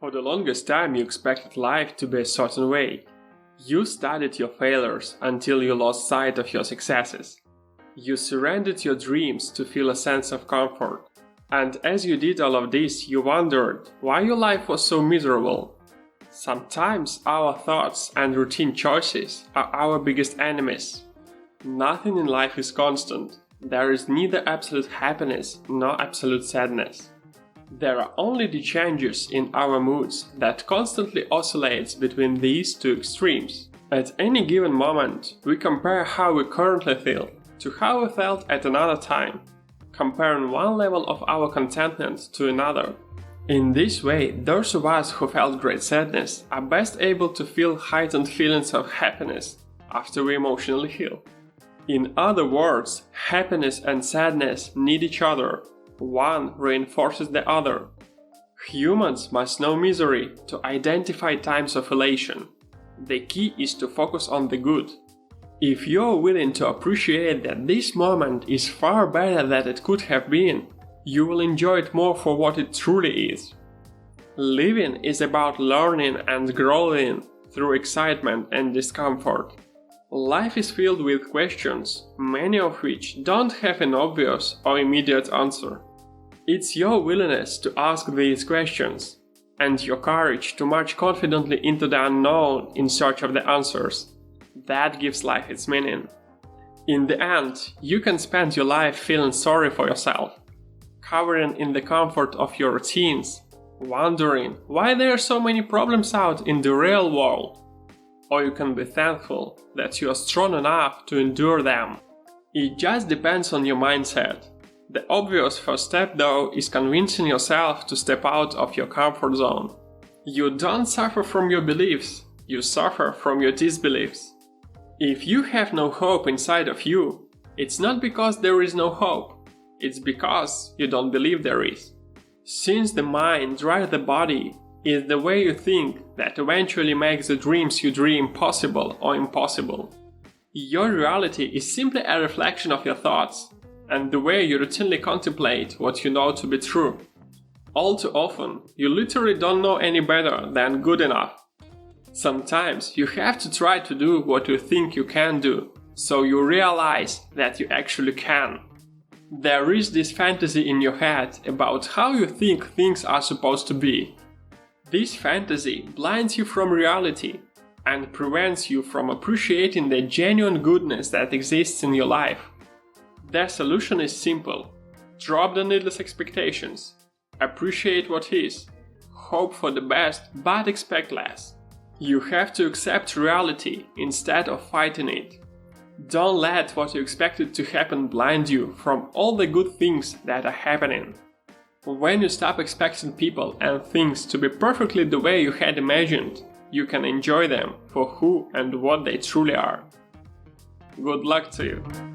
For the longest time you expected life to be a certain way. You studied your failures until you lost sight of your successes. You surrendered your dreams to feel a sense of comfort. And as you did all of this, you wondered why your life was so miserable. Sometimes our thoughts and routine choices are our biggest enemies. Nothing in life is constant. There is neither absolute happiness nor absolute sadness. There are only the changes in our moods that constantly oscillates between these two extremes. At any given moment, we compare how we currently feel to how we felt at another time, comparing one level of our contentment to another. In this way, those of us who felt great sadness are best able to feel heightened feelings of happiness after we emotionally heal. In other words, happiness and sadness need each other. One reinforces the other. Humans must know misery to identify times of elation. The key is to focus on the good. If you're willing to appreciate that this moment is far better than it could have been, you will enjoy it more for what it truly is. Living is about learning and growing through excitement and discomfort. Life is filled with questions, many of which don't have an obvious or immediate answer. It's your willingness to ask these questions and your courage to march confidently into the unknown in search of the answers that gives life its meaning. In the end, you can spend your life feeling sorry for yourself, cowering in the comfort of your routines, wondering why there are so many problems out in the real world. Or you can be thankful that you are strong enough to endure them. It just depends on your mindset. The obvious first step, though, is convincing yourself to step out of your comfort zone. You don't suffer from your beliefs, you suffer from your disbeliefs. If you have no hope inside of you, it's not because there is no hope, it's because you don't believe there is. Since the mind drives the body, is the way you think that eventually makes the dreams you dream possible or impossible. Your reality is simply a reflection of your thoughts and the way you routinely contemplate what you know to be true. All too often, you literally don't know any better than good enough. Sometimes you have to try to do what you think you can do, so you realize that you actually can. There is this fantasy in your head about how you think things are supposed to be. This fantasy blinds you from reality and prevents you from appreciating the genuine goodness that exists in your life. The solution is simple. Drop the needless expectations. Appreciate what is. Hope for the best, but expect less. You have to accept reality instead of fighting it. Don't let what you expected to happen blind you from all the good things that are happening. When you stop expecting people and things to be perfectly the way you had imagined, you can enjoy them for who and what they truly are. Good luck to you!